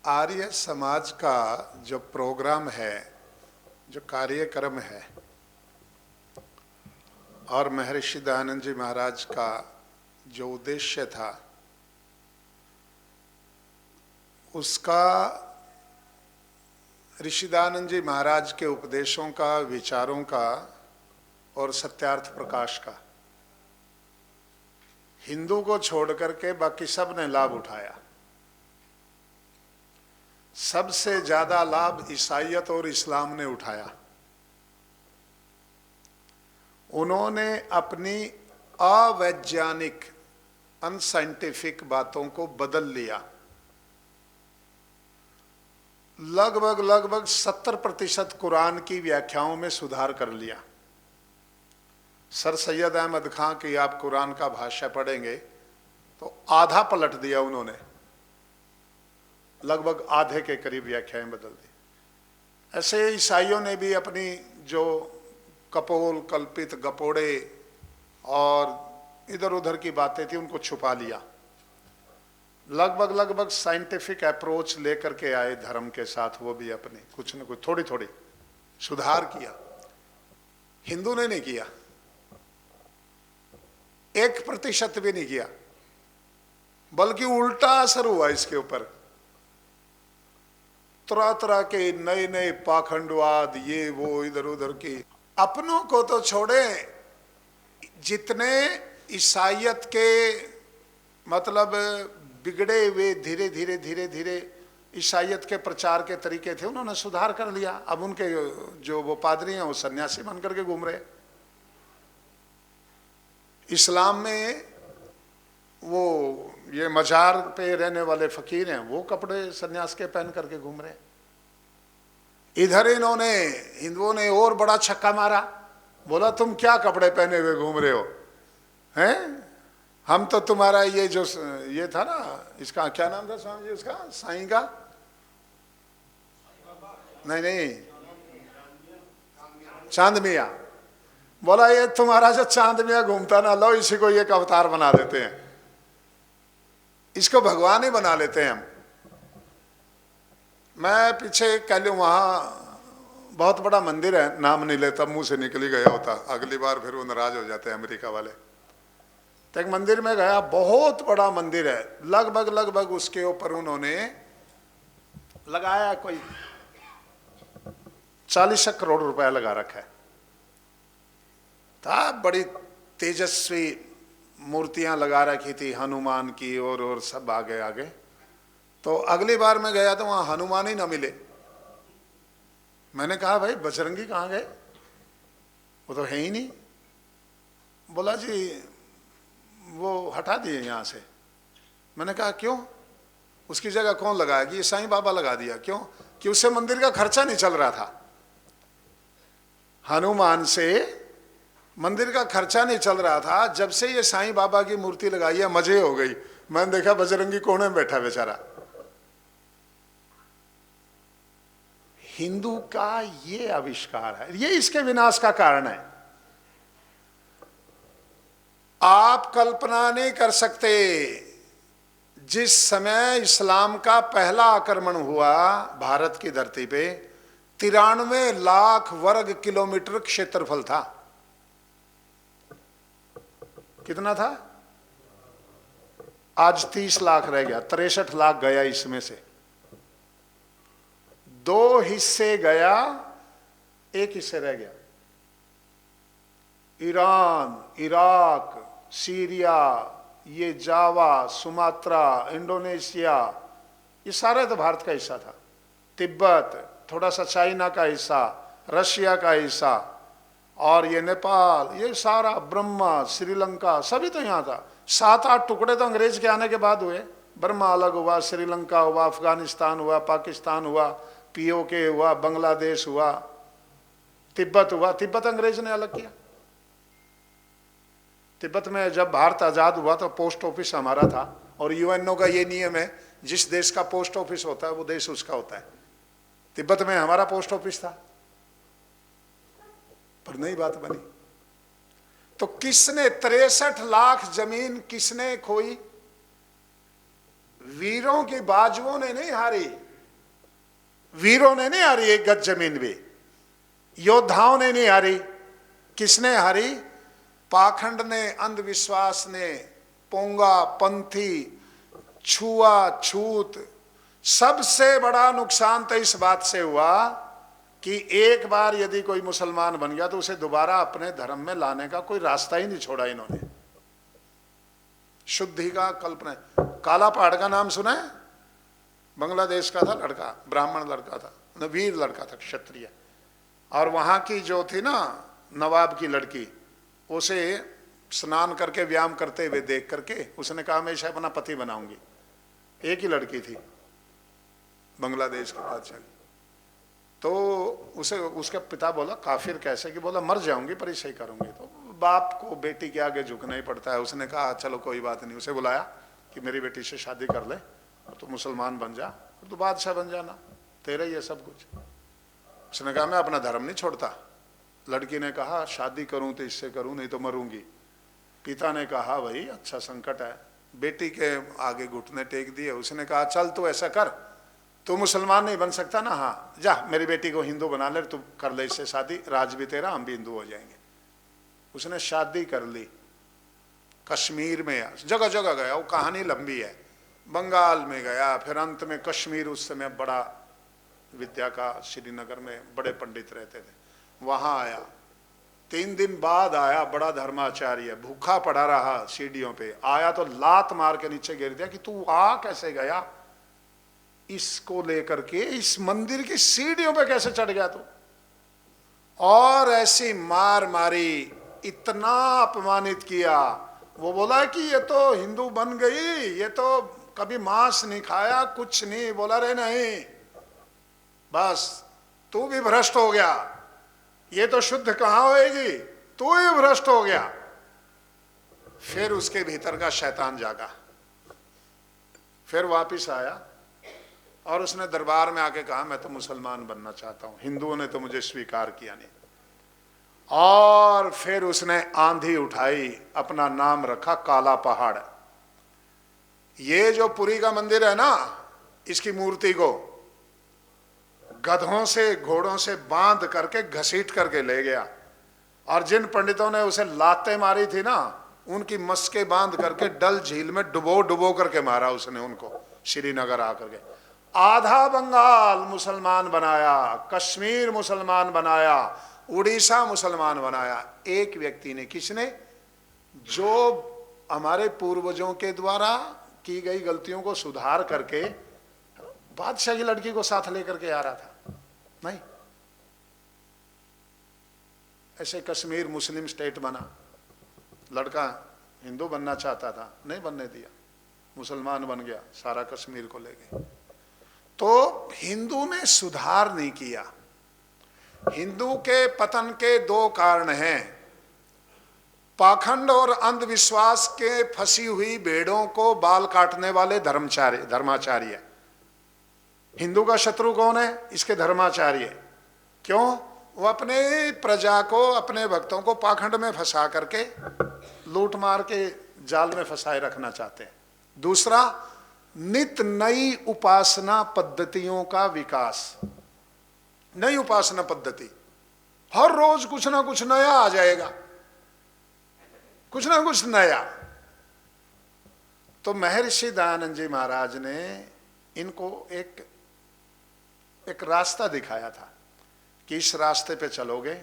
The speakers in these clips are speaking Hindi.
आर्य समाज का जो प्रोग्राम है, जो कार्यक्रम है, और महर्षि दयानंद जी महाराज का जो उद्देश्य था, उसका ऋषि दयानंद जी महाराज के उपदेशों का, विचारों का और सत्यार्थ प्रकाश का हिंदू को छोड़ करके बाकी सब ने लाभ उठाया। सबसे ज्यादा लाभ ईसाईयत और इस्लाम ने उठाया। उन्होंने अपनी अवैज्ञानिक, अनसाइंटिफिक बातों को बदल लिया। लगभग 70% कुरान की व्याख्याओं में सुधार कर लिया। सर सैयद अहमद खां की आप कुरान का भाष्य पढ़ेंगे तो आधा पलट दिया उन्होंने, लगभग आधे के करीब व्याख्याएं बदल दी। ऐसे ईसाइयों ने भी अपनी जो कपोल कल्पित गपोड़े और इधर उधर की बातें थी उनको छुपा लिया। लगभग साइंटिफिक अप्रोच लेकर के आए धर्म के साथ, वो भी अपने कुछ न कुछ थोड़ी थोड़ी सुधार किया। हिंदू ने नहीं किया, 1% भी नहीं किया, बल्कि उल्टा असर हुआ इसके ऊपर। तरह तरह के नए नए पाखंडवाद, ये वो इधर उधर की। अपनों को तो छोड़े, जितने ईसाइयत के मतलब बिगड़े हुए धीरे धीरे ईसाइयत के प्रचार के तरीके थे, उन्होंने सुधार कर लिया। अब उनके जो वो पादरी हैं वो सन्यासी बन करके घूम रहे। इस्लाम में वो ये मजार पे रहने वाले फकीर हैं, वो कपड़े सन्यास के पहन करके घूम रहे। इधर इन्होंने, हिंदुओं ने और बड़ा छक्का मारा, बोला तुम क्या कपड़े पहने हुए घूम रहे हो, हैं? हम तो तुम्हारा ये जो ये था ना, इसका क्या नाम था स्वामी जी, उसका साईं का, नहीं चांद मियाँ, बोला ये तुम्हारा जो चांद मियाँ घूमता ना, लो इसी को एक अवतार बना देते हैं, इसको भगवान ही बना लेते हैं हम। मैं पीछे कल वहाँ बहुत बड़ा मंदिर है, नाम नहीं लेता, मुंह से निकल ही गया होता, अगली बार फिर वो नाराज हो जाते हैं अमेरिका वाले। तो एक मंदिर में गया, बहुत बड़ा मंदिर है, लगभग उसके ऊपर उन्होंने लगाया कोई 40 करोड़ रुपया लगा रखा है। था बड़ी तेजस्वी मूर्तियां लगा रखी थी हनुमान की और सब आगे। तो अगली बार मैं गया तो वहां हनुमान ही ना मिले। मैंने कहा भाई बजरंगी कहाँ गए, वो तो है ही नहीं। बोला जी वो हटा दिए यहाँ से। मैंने कहा क्यों, उसकी जगह कौन लगाएगी, ये साईं बाबा लगा दिया। क्यों? कि उससे मंदिर का खर्चा नहीं चल रहा था, हनुमान से मंदिर का खर्चा नहीं चल रहा था। जब से ये साईं बाबा की मूर्ति लगाई है मजे हो गई। मैंने देखा बजरंगी कोने में बैठा बेचारा। हिंदू का ये आविष्कार है, ये इसके विनाश का कारण है। आप कल्पना नहीं कर सकते, जिस समय इस्लाम का पहला आक्रमण हुआ भारत की धरती पे, 93 लाख वर्ग किलोमीटर क्षेत्रफल था। कितना था? आज 30 लाख रह गया, 63 लाख गया इसमें से। 2 हिस्से गया, 1 हिस्से रह गया। ईरान, इराक, सीरिया, ये जावा, सुमात्रा, इंडोनेशिया, ये सारा तो भारत का हिस्सा था। तिब्बत, थोड़ा सा चाइना का हिस्सा, रशिया का हिस्सा, और ये नेपाल, ये सारा, ब्रह्मा, श्रीलंका, सभी तो यहाँ था। 7-8 टुकड़े तो अंग्रेज के आने के बाद हुए। बर्मा अलग हुआ, श्रीलंका हुआ, अफगानिस्तान हुआ, पाकिस्तान हुआ, पीओके हुआ, बांग्लादेश हुआ, तिब्बत हुआ। तिब्बत अंग्रेज ने अलग किया। तिब्बत में जब भारत आजाद हुआ तो पोस्ट ऑफिस हमारा था, और यूएनओ का ये नियम है जिस देश का पोस्ट ऑफिस होता है वो देश उसका होता है। तिब्बत में हमारा पोस्ट ऑफिस था, पर नई बात बनी। तो किसने 63 लाख जमीन किसने खोई? वीरों की बाजुओं ने नहीं हारी, वीरों ने नहीं हारी एक गज जमीन भी, योद्धाओं ने नहीं हारी। किसने हारी? पाखंड ने, अंधविश्वास ने, पोंगा पंथी, छुआछूत। सबसे बड़ा नुकसान तो इस बात से हुआ कि एक बार यदि कोई मुसलमान बन गया तो उसे दोबारा अपने धर्म में लाने का कोई रास्ता ही नहीं छोड़ा इन्होंने। शुद्धि का कल्पना। काला पहाड़ का नाम सुना है? बांग्लादेश का था लड़का, ब्राह्मण लड़का था, वीर लड़का था, क्षत्रिय। और वहां की जो थी ना नवाब की लड़की, उसे स्नान करके व्यायाम करते हुए देख करके उसने कहा मैं इसे अपना पति बनाऊंगी। एक ही लड़की थी बांग्लादेश के बादशाह की। तो उसे उसका पिता बोला काफिर कैसे? कि बोला मर जाऊंगी पर इसे करूंगी। तो बाप को बेटी के आगे झुकना ही पड़ता है। उसने कहा चलो कोई बात नहीं। उसे बुलाया कि मेरी बेटी से शादी कर ले और तू मुसलमान बन जा और तू बादशाह बन जाना, तेरा ही है सब कुछ। उसने कहा मैं अपना धर्म नहीं छोड़ता। लड़की ने कहा शादी करूं तो इससे करूं, नहीं तो मरूंगी। पिता ने कहा भाई अच्छा संकट है। बेटी के आगे घुटने टेक दिए। उसने कहा चल तू ऐसा कर, तू मुसलमान नहीं बन सकता ना, हाँ जा मेरी बेटी को हिंदू बना ले, तू कर ले इससे शादी, राज भी तेरा, हम भी हिंदू हो जाएंगे। उसने शादी कर ली। कश्मीर में जगह जगह गया, वो कहानी लंबी है। बंगाल में गया, फिर अंत में कश्मीर, उस समय बड़ा विद्या का, श्रीनगर में बड़े पंडित रहते थे, वहां आया। 3 दिन बाद आया, बड़ा धर्माचार्य, भूखा पड़ा रहा सीढ़ियों पे। आया तो लात मार के नीचे गिर दिया कि तू आ कैसे गया? इसको लेकर के इस मंदिर की सीढ़ियों पे कैसे चढ़ गया तू? और ऐसी मार मारी, इतना अपमानित किया। वो बोला कि ये तो हिंदू बन गई, ये तो कभी मांस नहीं खाया, कुछ नहीं। बोला रे नहीं, बस तू भी भ्रष्ट हो गया, ये तो शुद्ध कहां होएगी, तू ही भ्रष्ट हो गया। फिर उसके भीतर का शैतान जागा, फिर वापिस आया और उसने दरबार में आके कहा मैं तो मुसलमान बनना चाहता हूं, हिंदुओं ने तो मुझे स्वीकार किया नहीं। और फिर उसने आंधी उठाई, अपना नाम रखा काला पहाड़। ये जो पुरी का मंदिर है ना, इसकी मूर्ति को गधों से घोड़ों से बांध करके घसीट करके ले गया। और जिन पंडितों ने उसे लातें मारी थी ना, उनकी मस्के बांध करके डल झील में डुबो डुबो करके मारा उसने उनको, श्रीनगर आकर के। आधा बंगाल मुसलमान बनाया, कश्मीर मुसलमान बनाया, उड़ीसा मुसलमान बनाया। एक व्यक्ति ने, किसने? जो हमारे पूर्वजों के द्वारा की गई गलतियों को सुधार करके बादशाह की लड़की को साथ लेकर के आ रहा था। नहीं, ऐसे कश्मीर मुस्लिम स्टेट बना। लड़का हिंदू बनना चाहता था, नहीं बनने दिया, मुसलमान बन गया, सारा कश्मीर को ले गए। तो हिंदू ने सुधार नहीं किया। हिंदू के पतन के 2 कारण हैं। पाखंड और अंधविश्वास के फंसी हुई भेड़ों को बाल काटने वाले धर्माचार्य। हिंदू का शत्रु कौन है? इसके धर्माचार्य। क्यों? वो अपने प्रजा को, अपने भक्तों को पाखंड में फंसा करके लूट मार के जाल में फंसाए रखना चाहते हैं। दूसरा, नित नई उपासना पद्धतियों का विकास। नई उपासना पद्धति, हर रोज कुछ ना कुछ नया आ जाएगा, कुछ ना कुछ नया। तो महर्षि दयानंद जी महाराज ने इनको एक रास्ता दिखाया था कि इस रास्ते पे चलोगे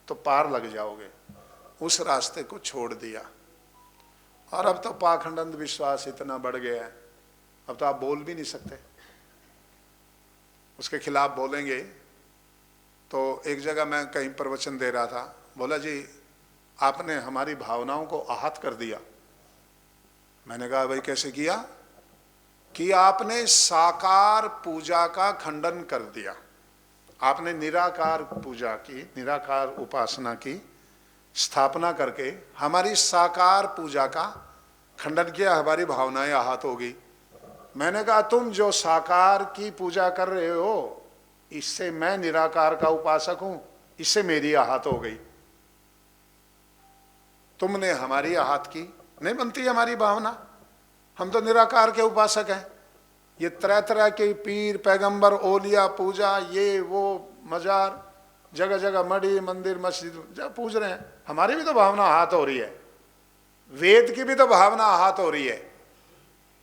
तो पार लग जाओगे। उस रास्ते को छोड़ दिया। और अब तो पाखंड अंधविश्वास इतना बढ़ गया है, अब तो आप बोल भी नहीं सकते। उसके खिलाफ बोलेंगे तो एक जगह मैं कहीं प्रवचन दे रहा था, बोला जी आपने हमारी भावनाओं को आहत कर दिया। मैंने कहा भाई कैसे किया? कि आपने साकार पूजा का खंडन कर दिया। आपने निराकार पूजा की, निराकार उपासना की स्थापना करके हमारी साकार पूजा का खंडन किया, हमारी भावनाएं आहत हो गई। मैंने कहा तुम जो साकार की पूजा कर रहे हो, इससे मैं निराकार का उपासक हूं, इससे मेरी आहत हो गई। तुमने हमारी आहत की, नहीं बनती हमारी भावना, हम तो निराकार के उपासक हैं। ये तरह तरह के पीर पैगंबर ओलिया पूजा, ये वो मजार, जगह जगह मढ़ी मंदिर मस्जिद जब पूज रहे हैं, हमारी भी तो भावना आहत हो रही है, वेद की भी तो भावना आहत हो रही है,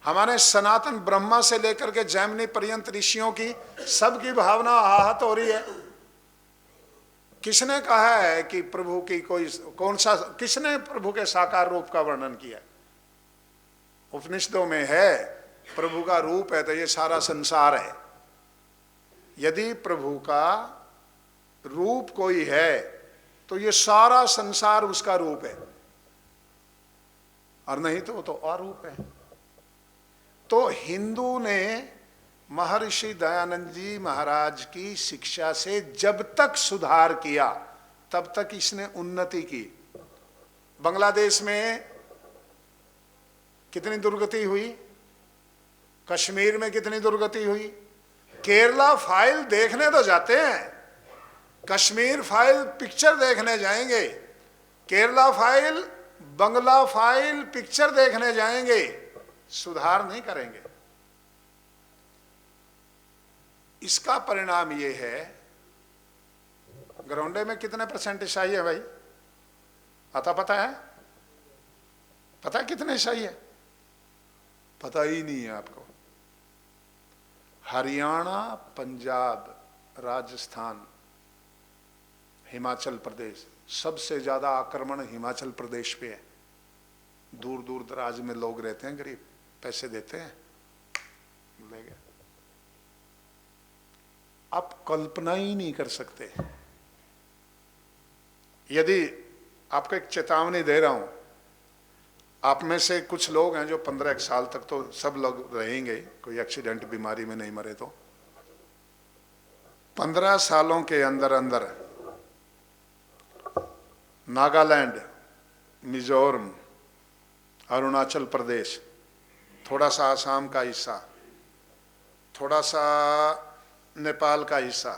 हमारे सनातन ब्रह्मा से लेकर के जैमिनी पर्यंत ऋषियों की सबकी भावना आहत हो रही है। किसने कहा है कि प्रभु की कोई कौन सा, किसने प्रभु के साकार रूप का वर्णन किया? उपनिषदों में है प्रभु का रूप है तो ये सारा संसार है। यदि प्रभु का रूप कोई है तो ये सारा संसार उसका रूप है, और नहीं तो वो तो अरूप है। तो हिंदू ने महर्षि दयानंद जी महाराज की शिक्षा से जब तक सुधार किया तब तक इसने उन्नति की। बांग्लादेश में कितनी दुर्गति हुई, कश्मीर में कितनी दुर्गति हुई। केरला फाइल देखने तो जाते हैं, कश्मीर फाइल पिक्चर देखने जाएंगे, केरला फाइल बंगला फाइल पिक्चर देखने जाएंगे, सुधार नहीं करेंगे। इसका परिणाम यह है, ग्राउंडे में कितने % ईसाई है भाई? पता है? पता है कितने ईसाई है? पता ही नहीं है आपको। हरियाणा, पंजाब, राजस्थान, हिमाचल प्रदेश, सबसे ज्यादा आक्रमण हिमाचल प्रदेश पे है। दूर दूर दराज में लोग रहते हैं, गरीब पैसे देते हैं, ले गए। आप कल्पना ही नहीं कर सकते। यदि आपको एक चेतावनी दे रहा हूं, आप में से कुछ लोग हैं जो 15 साल तक तो सब लोग रहेंगे, कोई एक्सीडेंट बीमारी में नहीं मरे, तो 15 सालों के अंदर अंदर नागालैंड, मिजोरम, अरुणाचल प्रदेश, थोड़ा सा आसाम का हिस्सा, थोड़ा सा नेपाल का हिस्सा,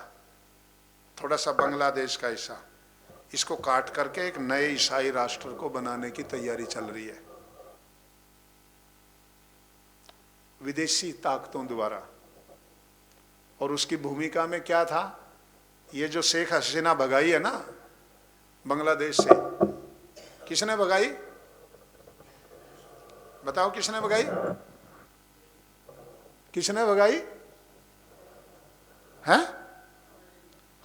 थोड़ा सा बांग्लादेश का हिस्सा, इसको काट करके एक नए ईसाई राष्ट्र को बनाने की तैयारी चल रही है विदेशी ताकतों द्वारा। और उसकी भूमिका में क्या था? ये जो शेख हसीना भगाई है ना बांग्लादेश से, किसने भगाई? बताओ किसने भगाई? किसने भगाई है?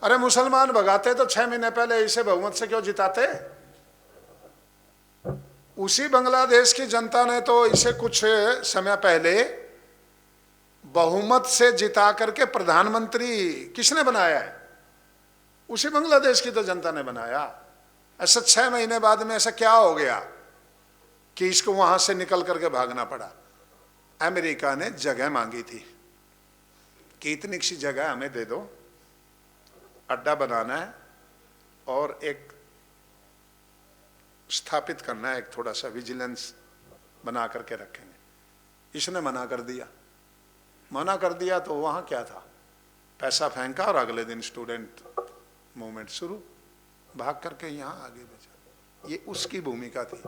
अरे मुसलमान भगाते तो 6 महीने पहले इसे बहुमत से क्यों जिताते? उसी बांग्लादेश की जनता ने तो इसे कुछ समय पहले बहुमत से जिता करके प्रधानमंत्री किसने बनाया है? उसी बांग्लादेश की तो जनता ने बनाया। ऐसा 6 महीने बाद में ऐसा क्या हो गया कि इसको वहां से निकल करके भागना पड़ा? अमेरिका ने जगह मांगी थी कि इतनी सी जगह हमें दे दो, अड्डा बनाना है और एक स्थापित करना है, एक थोड़ा सा विजिलेंस बना करके रखेंगे। इसने मना कर दिया। मना कर दिया तो वहां क्या था? पैसा फेंका और अगले दिन स्टूडेंट मूवमेंट शुरू, भाग करके यहां आगे बचा। ये उसकी भूमिका थी।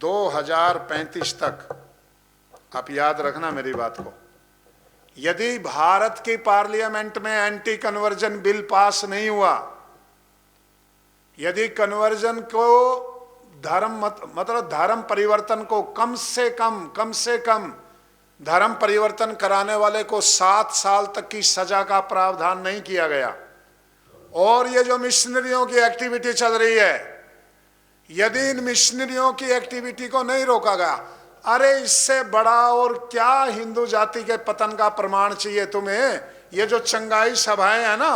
2035 तक आप याद रखना मेरी बात को, यदि भारत की पार्लियामेंट में एंटी कन्वर्जन बिल पास नहीं हुआ, यदि कन्वर्जन को मतलब धर्म परिवर्तन को कम से कम धर्म परिवर्तन कराने वाले को 7 साल तक की सजा का प्रावधान नहीं किया गया, और ये जो मिशनरियों की एक्टिविटी चल रही है, यदि इन मिशनरियों की एक्टिविटी को नहीं रोका गया, अरे इससे बड़ा और क्या हिंदू जाति के पतन का प्रमाण चाहिए तुम्हें? ये जो चंगाई सभाएं हैं ना,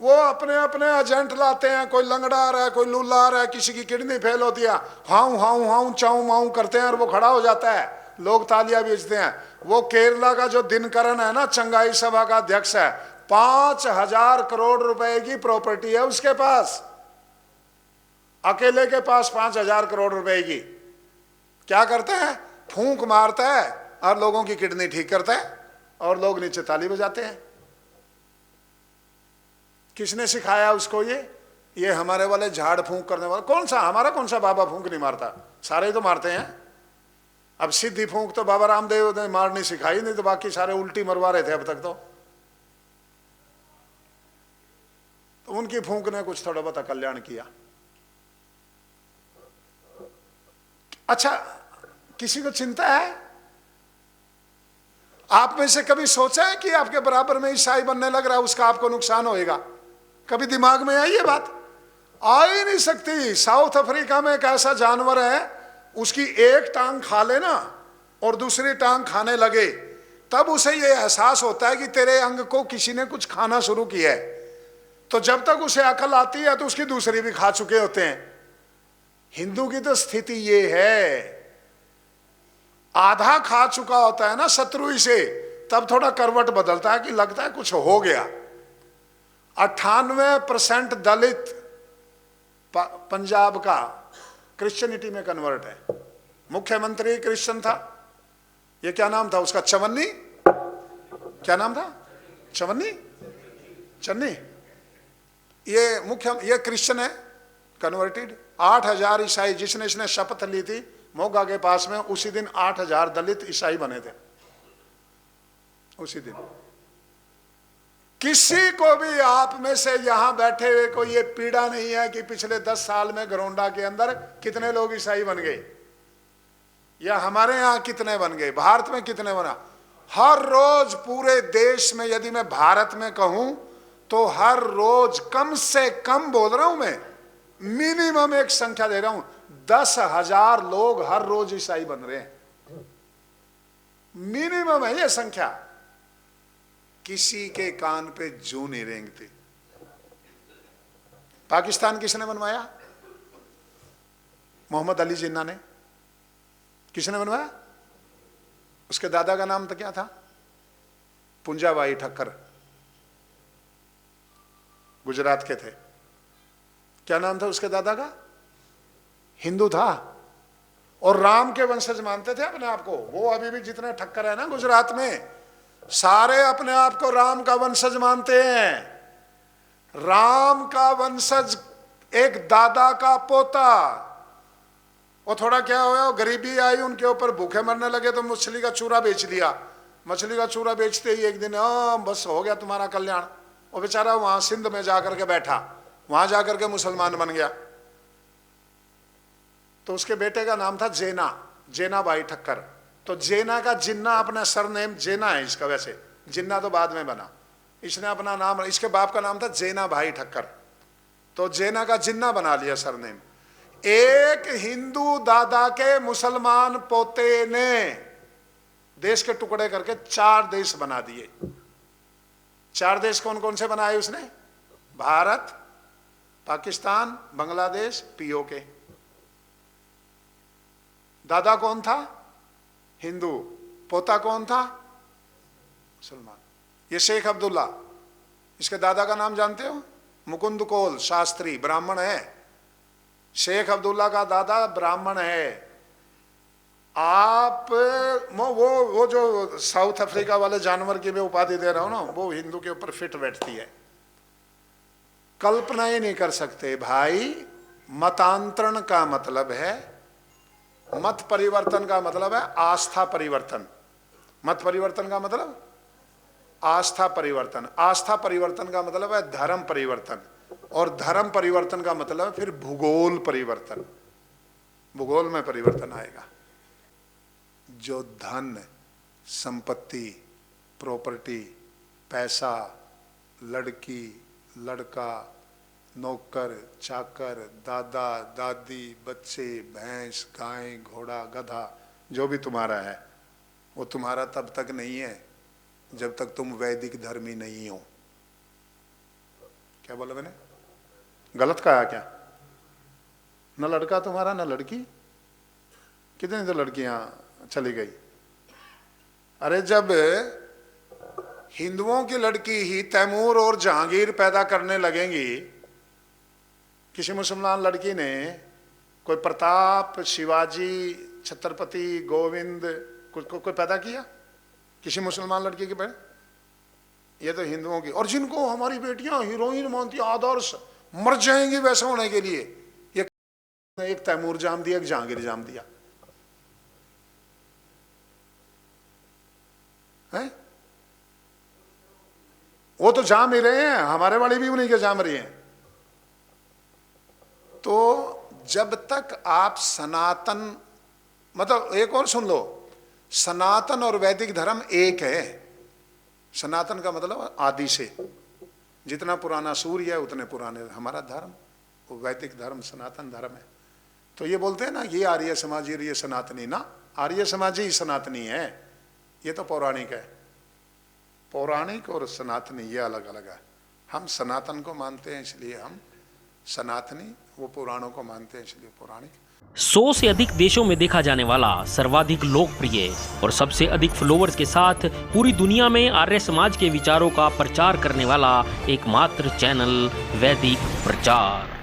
वो अपने अपने एजेंट लाते हैं, कोई लंगड़ा आ रहा है, कोई लूला आ रहा है, किसी की किडनी फेल होती है, हाउ हाउ हाउ चाऊ माऊ करते हैं और वो खड़ा हो जाता है, लोग तालियां भेजते हैं। वो केरला का जो दिनकरन है ना, चंगाई सभा का अध्यक्ष है, 5,000 करोड़ रुपए की प्रॉपर्टी है उसके पास, अकेले के पास 5,000 करोड़ रुपए की। क्या करता है? फूंक मारता है और लोगों की किडनी ठीक करता है और लोग नीचे ताली बजाते हैं। किसने सिखाया उसको? ये हमारे वाले झाड़ फूंक करने वाले। कौन सा हमारा कौन सा बाबा फूंक नहीं मारता? सारे ही तो मारते हैं। अब सीधी फूंक तो बाबा रामदेव ने मारनी सिखाई, नहीं तो बाकी सारे उल्टी मरवा रहे थे अब तक तो उनकी फूंक ने कुछ थोड़ा बहुत कल्याण किया। अच्छा, किसी को चिंता है? आप में से कभी सोचा है कि आपके बराबर में ईसाई बनने लग रहा है, उसका आपको नुकसान होएगा? कभी दिमाग में आई ये बात? आ ही नहीं सकती। साउथ अफ्रीका में एक ऐसा जानवर है, उसकी एक टांग खा लेना और दूसरी टांग खाने लगे, तब उसे ये एहसास होता है कि तेरे अंग को किसी ने कुछ खाना शुरू किया है। तो जब तक उसे अकल आती है तो उसकी दूसरी भी खा चुके होते हैं। हिंदू की तो स्थिति ये है, आधा खा चुका होता है ना शत्रु से, तब थोड़ा करवट बदलता है कि लगता है कुछ हो गया। 98% दलित पंजाब का क्रिश्चियनिटी में कन्वर्ट है। मुख्यमंत्री क्रिश्चियन था, ये क्या नाम था उसका, चवन्नी, क्या नाम था, चवन्नी, चन्नी, ये क्रिश्चियन है, कन्वर्टेड। 8000 ईसाई, जिसने इसने शपथ ली थी मोगा के पास में, उसी दिन 8000 दलित ईसाई बने थे उसी दिन। किसी को भी आप में से यहां बैठे हुए को ये पीड़ा नहीं है कि पिछले 10 साल में गरोंडा के अंदर कितने लोग ईसाई बन गए, या हमारे यहां कितने बन गए, भारत में कितने बना। हर रोज पूरे देश में, यदि मैं भारत में कहूं तो हर रोज कम से कम, बोल रहा हूं मैं, मिनिमम एक संख्या दे रहा हूं, 10,000 लोग हर रोज ईसाई बन रहे हैं। मिनिमम है ये संख्या। किसी के कान पे जूं नहीं रेंगती। पाकिस्तान किसने बनवाया? मोहम्मद अली जिन्ना ने। किसने बनवाया? उसके दादा का नाम तो क्या था? पुंजाबाई ठक्कर, गुजरात के थे। क्या नाम था उसके दादा का? हिंदू था और राम के वंशज मानते थे अपने आप को। वो अभी भी जितने ठक्कर है ना गुजरात में, सारे अपने आप को राम का वंशज मानते हैं। राम का वंशज, एक दादा का पोता। वो थोड़ा क्या हुआ, गरीबी आई उनके ऊपर, भूखे मरने लगे तो मछली का चूरा बेच दिया। मछली का चूरा बेचते ही एक दिन बस हो गया तुम्हारा कल्याण। वो बेचारा वहां सिंध में जाकर के बैठा, वहां जाकर के मुसलमान बन गया। तो उसके बेटे का नाम था जेना, जेना भाई ठक्कर। तो जेना का जिन्ना, अपना सरनेम जेना है इसका, वैसे जिन्ना तो बाद में बना। इसने अपना नाम, इसके बाप का नाम था जेना भाई ठक्कर, तो जेना का जिन्ना बना लिया सरनेम। एक हिंदू दादा के मुसलमान पोते ने देश के टुकड़े करके 4 देश बना दिए। 4 देश कौन कौन से बनाए उसने? भारत, पाकिस्तान, बांग्लादेश, पीओके। दादा कौन था? हिंदू। पोता कौन था? मुसलमान। ये शेख अब्दुल्ला, इसके दादा का नाम जानते हो? मुकुंद कोल शास्त्री, ब्राह्मण है। शेख अब्दुल्ला का दादा ब्राह्मण है। आप वो जो साउथ अफ्रीका वाले जानवर की मैं उपाधि दे रहा हूं ना, वो हिंदू के ऊपर फिट बैठती है। कल्पना ही नहीं कर सकते भाई। मतांतरण का मतलब है, मत परिवर्तन का मतलब है आस्था परिवर्तन। मत परिवर्तन का मतलब आस्था परिवर्तन। आस्था परिवर्तन का मतलब है धर्म परिवर्तन, और धर्म परिवर्तन का मतलब है फिर भूगोल परिवर्तन। भूगोल में परिवर्तन आएगा। जो धन, संपत्ति, प्रॉपर्टी, पैसा, लड़की, लड़का, नौकर, चाकर, दादा, दादी, बच्चे, भैंस, गाय, घोड़ा, गधा, जो भी तुम्हारा है वो तुम्हारा तब तक नहीं है जब तक तुम वैदिक धर्मी नहीं हो। क्या बोला मैंने? गलत कहा क्या? न लड़का तुम्हारा न लड़की। कितनी तो लड़कियां चली गई। अरे जब हिंदुओं की लड़की ही तैमूर और जहांगीर पैदा करने लगेंगी, किसी मुसलमान लड़की ने कोई प्रताप, शिवाजी, छत्रपति, गोविंद कोई पैदा किया? किसी मुसलमान लड़की के पैदा? ये तो हिंदुओं की। और जिनको हमारी बेटियां हीरोइन मानती, आदर्श, मर जाएंगी वैसे होने के लिए, ये एक तैमूर जाम दिया, एक जहांगीर जाम दिया। है? वो तो जाम ही रहे हैं, हमारे वाले भी उन्हीं के जाम रही हैं। तो जब तक आप सनातन, मतलब एक और सुन लो, सनातन और वैदिक धर्म एक है। सनातन का मतलब आदि से, जितना पुराना सूर्य है उतने पुराने हमारा धर्म, वो वैदिक धर्म सनातन धर्म है। तो ये बोलते हैं ना ये आर्य समाजी और ये सनातनी, ना आर्य समाजी ही सनातनी है, ये तो पौराणिक है। पौराणिक और सनातनी ये अलग अलग है। हम सनातन को मानते हैं इसलिए हम सनातनी, वो पुराणों को मानते हैं इसलिए पौराणिक। 100 से अधिक देशों में देखा जाने वाला, सर्वाधिक लोकप्रिय और सबसे अधिक फॉलोअर्स के साथ पूरी दुनिया में आर्य समाज के विचारों का प्रचार करने वाला एकमात्र चैनल वैदिक प्रचार।